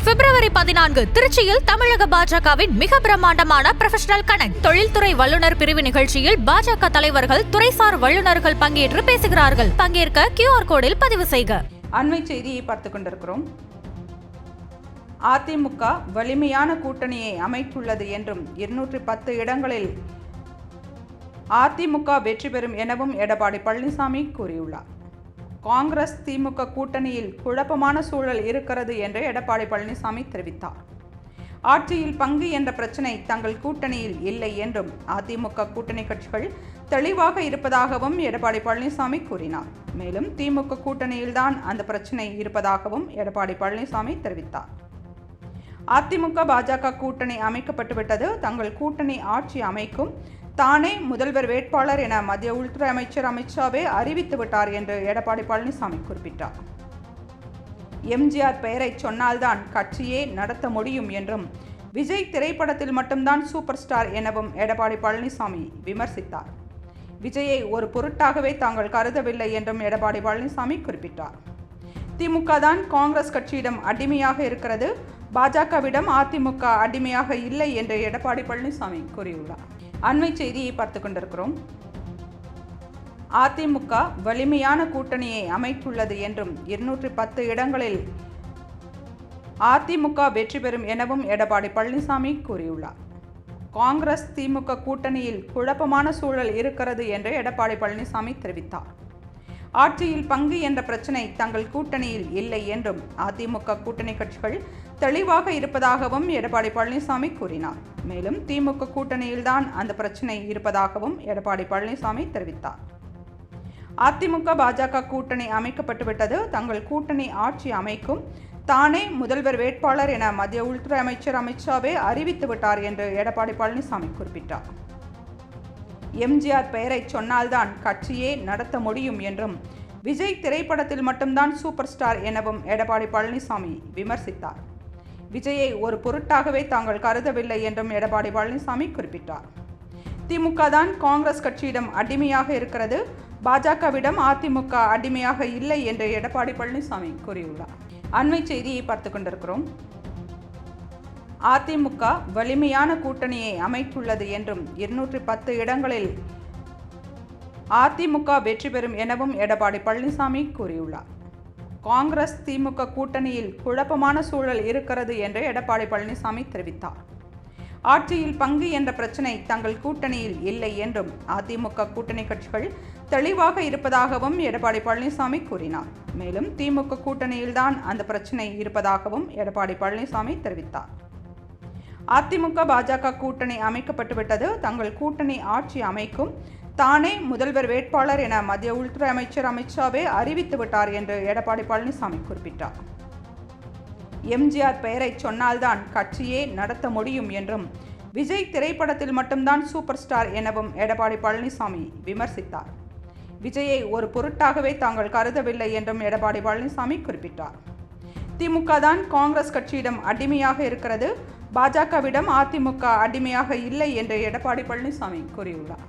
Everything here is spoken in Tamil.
பிப்ரவரி 14 திருச்சியில் தமிழக பாஜகவின் மிக பிரம்மாண்டமான ப்ரொஃபஷனல் கனெக்ட் தொழில்துறை வல்லுநர் பிரிவு நிகழ்ச்சியில் பாஜக தலைவர்கள் துறைசார் வல்லுநர்கள் பங்கேற்று பேசுகிறார்கள். பங்கேற்க QR கோடில் பதிவு செய்க. அண்மை செய்தியை பார்த்துக் கொண்டிருக்கிறோம். அதிமுக வலிமையான கூட்டணியை அமைத்துள்ளது என்றும் 210 இடங்களில் அதிமுக வெற்றி பெறும் எனவும் எடப்பாடி பழனிசாமி கூறியுள்ளார். காங்கிரஸ் திமுக கூட்டணியில் குழப்பமான சூழல் இருக்கிறது என்று எடப்பாடி பழனிசாமி தெரிவித்தார். ஆட்சியில் பங்கு என்ற பிரச்சனை தங்கள் கூட்டணியில் இல்லை என்றும் அதிமுக கூட்டணி கட்சிகள் தெளிவாக இருப்பதாகவும் எடப்பாடி பழனிசாமி கூறினார். மேலும் திமுக கூட்டணியில்தான் அந்த பிரச்சனை இருப்பதாகவும் எடப்பாடி பழனிசாமி தெரிவித்தார். அதிமுக பாஜக கூட்டணி அமைக்கப்பட்டுவிட்டது. தங்கள் கூட்டணி ஆட்சி அமைக்கும். தானே முதல்வர் வேட்பாளர் என மத்திய உள்துறை அமைச்சர் அமித் ஷாவே அறிவித்து விட்டார் என்று எடப்பாடி பழனிசாமி குறிப்பிட்டார். எம்ஜிஆர் பெயரை சொன்னால்தான் கட்சியே நடத்த முடியும் என்றும் விஜய் திரைப்படத்தில் மட்டும்தான் சூப்பர் ஸ்டார் எனவும் எடப்பாடி பழனிசாமி விமர்சித்தார். விஜயை ஒரு பொருட்டாகவே தாங்கள் கருதவில்லை என்றும் எடப்பாடி பழனிசாமி குறிப்பிட்டார். திமுக தான் காங்கிரஸ் கட்சியிடம் அடிமையாக இருக்கிறது, பாஜகவிடம் அதிமுக அடிமையாக இல்லை என்று எடப்பாடி பழனிசாமி கூறியுள்ளார். அண்மை செய்தியை பார்த்துக் கொண்டிருக்கிறோம். அதிமுக வலிமையான கூட்டணியை அமைத்துள்ளது என்றும் 210 இடங்களில் அதிமுக வெற்றி பெறும் எனவும் எடப்பாடி பழனிசாமி கூறியுள்ளார். காங்கிரஸ் திமுக கூட்டணியில் குழப்பமான சூழல் இருக்கிறது என்று எடப்பாடி பழனிசாமி தெரிவித்தார். ஆட்சியில் பங்கு என்ற பிரச்சனை தங்கள் கூட்டணியில் இல்லை என்றும் அதிமுக கூட்டணி கட்சிகள் தெளிவாக இருப்பதாகவும் எடப்பாடி பழனிசாமி கூறினார். மேலும் திமுக கூட்டணியில்தான் அந்த பிரச்சனை இருப்பதாகவும் எடப்பாடி பழனிசாமி தெரிவித்தார். அதிமுக பாஜக கூட்டணி அமைக்கப்பட்டுவிட்டது. தங்கள் கூட்டணி ஆட்சி அமைக்கும். தானே முதல்வர் வேட்பாளர் என மத்திய உள்துறை அமைச்சர் அமித் ஷாவே அறிவித்து விட்டார் என்று எடப்பாடி பழனிசாமி குறிப்பிட்டார். எம்ஜிஆர் பெயரை சொன்னால்தான் கட்சியே நடத்த முடியும் என்றும் விஜய் திரைப்படத்தில் மட்டும்தான் சூப்பர் ஸ்டார் எனவும் எடப்பாடி பழனிசாமி விமர்சித்தார். விஜயை ஒரு பொருட்டாகவே தாங்கள் கருதவில்லை என்றும் எடப்பாடி பழனிசாமி குறிப்பிட்டார். திமுக தான் காங்கிரஸ் கட்சியிடம் அடிமையாக இருக்கிறது, பாஜகவிடம் அதிமுக அடிமையாக இல்லை என்று எடப்பாடி பழனிசாமி கூறியுள்ளார். அண்மை செய்தியை பார்த்துக் கொண்டிருக்கிறோம். அதிமுக வலிமையான கூட்டணியை அமைத்துள்ளது என்றும் 210 இடங்களில் அதிமுக வெற்றி பெறும் எனவும் எடப்பாடி பழனிசாமி கூறியுள்ளார். காங்கிரஸ் திமுக கூட்டணியில் குழப்பமான சூழல் இருக்கிறது என்று எடப்பாடி பழனிசாமி தெரிவித்தார். ஆட்சியில் பங்கு என்ற பிரச்சனை தங்கள் கூட்டணியில் இல்லை என்றும் அதிமுக கூட்டணி கட்சிகள் தெளிவாக இருப்பதாகவும் எடப்பாடி பழனிசாமி கூறினார். மேலும் திமுக கூட்டணியில்தான் அந்த பிரச்சனை இருப்பதாகவும் எடப்பாடி பழனிசாமி தெரிவித்தார். அதிமுக பாஜக கூட்டணி அமைக்கப்பட்டுவிட்டது. தங்கள் கூட்டணி ஆட்சி அமைக்கும். தானே முதல்வர் வேட்பாளர் என மத்திய உள்துறை அமைச்சர் அமித் ஷாவே அறிவித்து விட்டார் என்று எடப்பாடி பழனிசாமி குறிப்பிட்டார். எம்ஜிஆர் பெயரை சொன்னால்தான் கட்சியே நடத்த முடியும் என்றும் விஜய் திரைப்படத்தில் மட்டும்தான் சூப்பர் ஸ்டார் எனவும் எடப்பாடி பழனிசாமி விமர்சித்தார். விஜயை ஒரு பொருட்டாகவே தாங்கள் கருதவில்லை என்றும் எடப்பாடி பழனிசாமி குறிப்பிட்டார். திமுக தான் காங்கிரஸ் கட்சியிடம் அடிமையாக இருக்கிறது, பாஜகவிடம் அதிமுக அடிமையாக இல்லை என்று எடப்பாடி பழனிசாமி கூறியுள்ளார்.